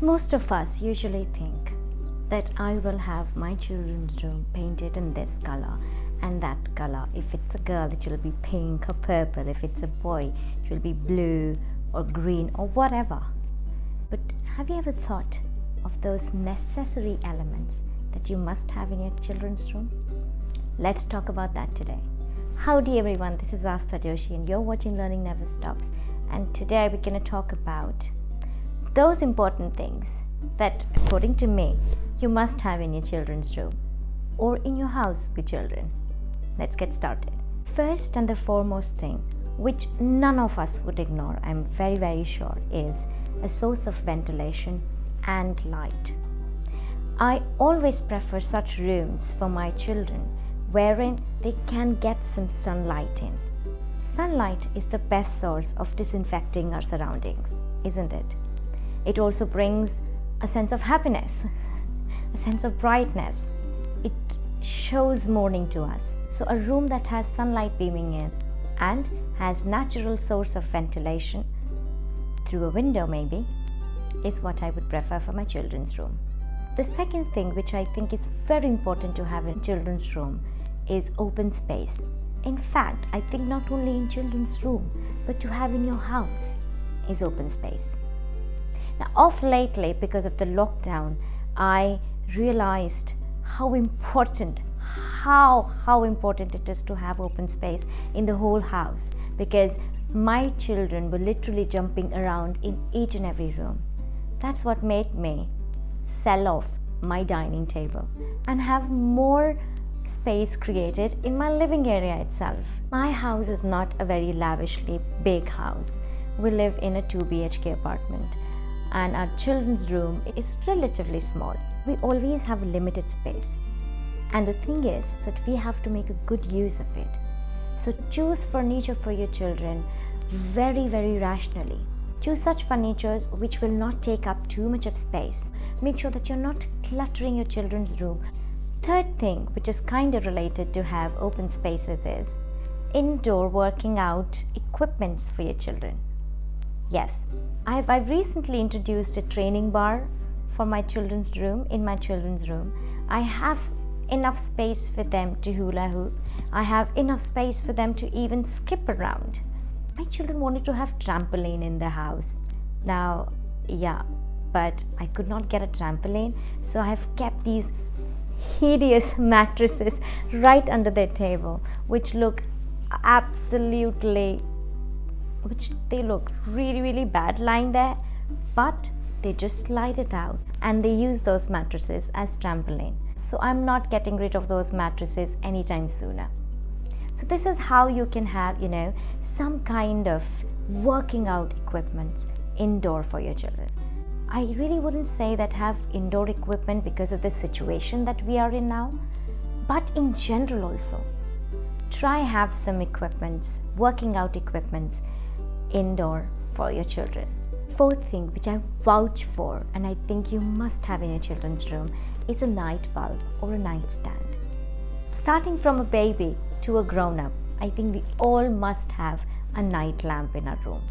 Most of us usually think that I will have my children's room painted in this color and that color. If it's a girl, it will be pink or purple. If it's a boy, it will be blue or green or whatever. But have you ever thought of those necessary elements that you must have in your children's room? Let's talk about that today. Howdy everyone, this is Astha Joshi and you're watching Learning Never Stops. And today we're going to talk about those important things that, according to me, you must have in your children's room or in your house with children. Let's get started. First and the foremost thing, which none of us would ignore, I'm very sure, is a source of ventilation and light. I always prefer such rooms for my children wherein they can get some sunlight in. Sunlight is the best source of disinfecting our surroundings, isn't it? It also brings a sense of happiness, a sense of brightness. It shows morning to us. So a room that has sunlight beaming in and has natural source of ventilation through a window maybe is what I would prefer for my children's room. The second thing which I think is very important to have in children's room is open space. In fact, I think not only in children's room but to have in your house is open space. Now, of lately, because of the lockdown, I realized how important it is to have open space in the whole house, because my children were literally jumping around in each and every room. That's what made me sell off my dining table and have more space created in my living area itself. My house is not a very lavishly big house. We live in a 2 BHK apartment. And our children's room is relatively small. We always have limited space. And the thing is that we have to make a good use of it. So choose furniture for your children very rationally. Choose such furnitures which will not take up too much of space. Make sure that you're not cluttering your children's room. Third thing, which is kind of related to have open spaces, is indoor working out equipments for your children. Yes, I've recently introduced a training bar for my children's room. In my children's room, I have enough space for them to hula hoop. I have enough space for them to even skip around. My children wanted to have trampoline in the house. Now, but I could not get a trampoline, so I have kept these hideous mattresses right under their table, which look really bad lying there, but they just slide it out and they use those mattresses as trampoline. So I'm not getting rid of those mattresses anytime sooner. So this is how you can have, some kind of working out equipment indoor for your children. I really wouldn't say that have indoor equipment because of the situation that we are in now, but in general also, try have some equipments, working out equipments indoor for your children. Fourth thing which I vouch for and I think you must have in your children's room is a night bulb or a nightstand. Starting from a baby to a grown-up, I think we all must have a night lamp in our room.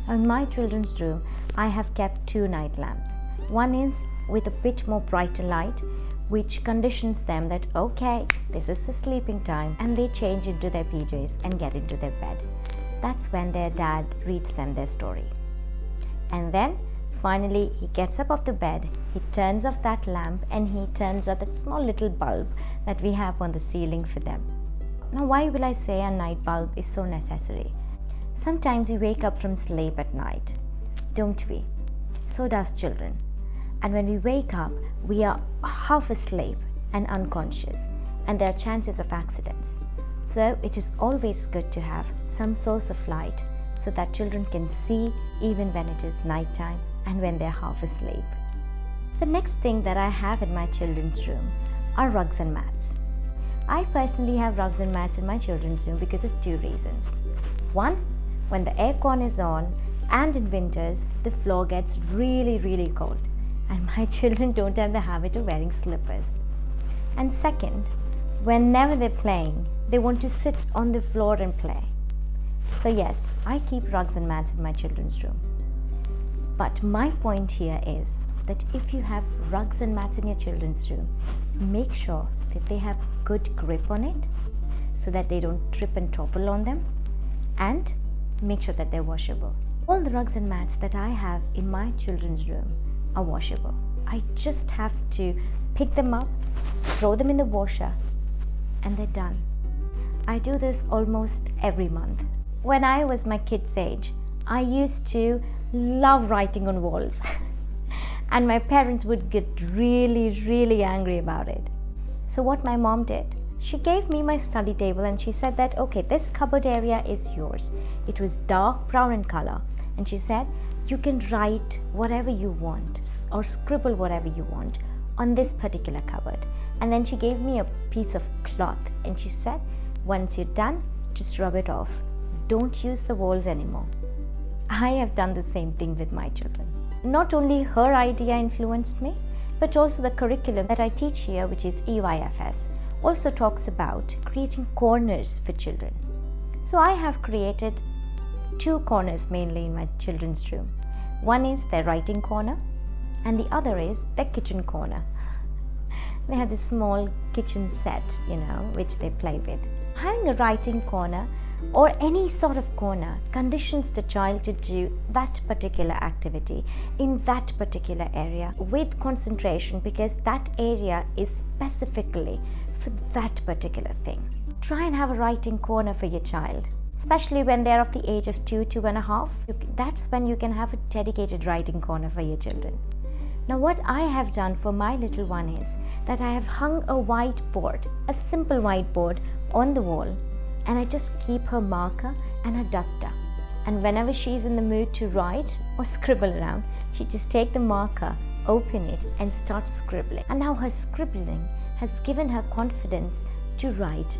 In my children's room, I have kept 2 night lamps. One is with a bit more brighter light, which conditions them that okay, this is the sleeping time, and they change into their PJs and get into their bed. That's when their dad reads them their story. And then finally he gets up off the bed, he turns off that lamp and he turns off that small little bulb that we have on the ceiling for them. Now, why will I say a night bulb is so necessary? Sometimes we wake up from sleep at night, don't we? So does children. And when we wake up, we are half asleep and unconscious, and there are chances of accidents. So it is always good to have some source of light so that children can see even when it is nighttime and when they're half asleep. The next thing that I have in my children's room are rugs and mats. I personally have rugs and mats in my children's room because of 2 reasons. One, when the aircon is on and in winters, the floor gets really cold and my children don't have the habit of wearing slippers. And second, whenever they're playing, they want to sit on the floor and play. So yes, I keep rugs and mats in my children's room. But my point here is, that if you have rugs and mats in your children's room, make sure that they have good grip on it so that they don't trip and topple on them, and make sure that they're washable. All the rugs and mats that I have in my children's room are washable. I just have to pick them up, throw them in the washer, and they're done. I do this almost every month. When I was my kid's age, I used to love writing on walls and my parents would get really angry about it. So what my mom did, she gave me my study table and she said that, okay, this cupboard area is yours. It was dark brown in color, and she said you can write whatever you want or scribble whatever you want on this particular cupboard. And then she gave me a piece of cloth and she said, once you're done, just rub it off. Don't use the walls anymore. I have done the same thing with my children. Not only her idea influenced me, but also the curriculum that I teach here, which is EYFS, also talks about creating corners for children. So I have created 2 corners mainly in my children's room. One is their writing corner and the other is their kitchen corner. They have this small kitchen set, which they play with. Having a writing corner or any sort of corner conditions the child to do that particular activity in that particular area with concentration, because that area is specifically for that particular thing. Try and have a writing corner for your child, especially when they're of the age of 2, 2.5. That's when you can have a dedicated writing corner for your children. Now what I have done for my little one is that I have hung a whiteboard, a simple whiteboard on the wall, and I just keep her marker and her duster. And whenever she's in the mood to write or scribble around, she just take the marker, open it and start scribbling. And now her scribbling has given her confidence to write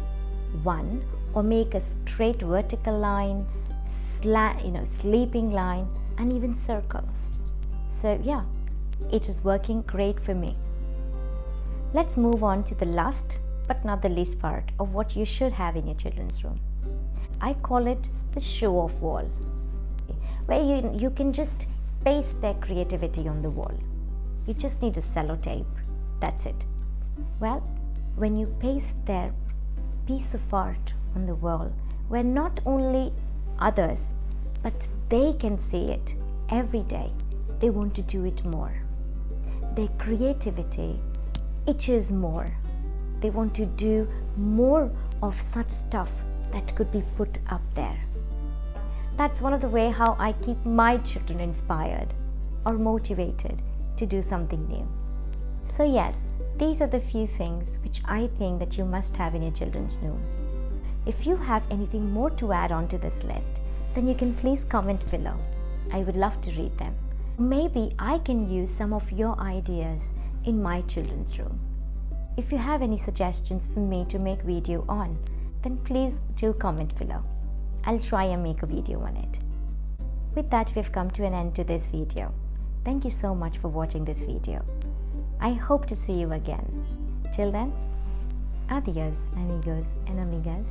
one or make a straight vertical line, sleeping line, and even circles. So yeah, it is working great for me. Let's move on to the last but not the least part of what you should have in your children's room. I call it the show-off wall, where you can just paste their creativity on the wall. You just need a sellotape, that's it. Well, when you paste their piece of art on the wall, where not only others, but they can see it every day, they want to do it more. Their creativity itches more. They want to do more of such stuff that could be put up there. That's one of the ways how I keep my children inspired or motivated to do something new. So yes, these are the few things which I think that you must have in your children's room. If you have anything more to add on to this list, then you can please comment below. I would love to read them. Maybe I can use some of your ideas in my children's room. If you have any suggestions for me to make video on, then please do comment below. I'll try and make a video on it. With that, we've come to an end to this video. Thank you so much for watching this video. I hope to see you again. Till then, adios amigos and amigas.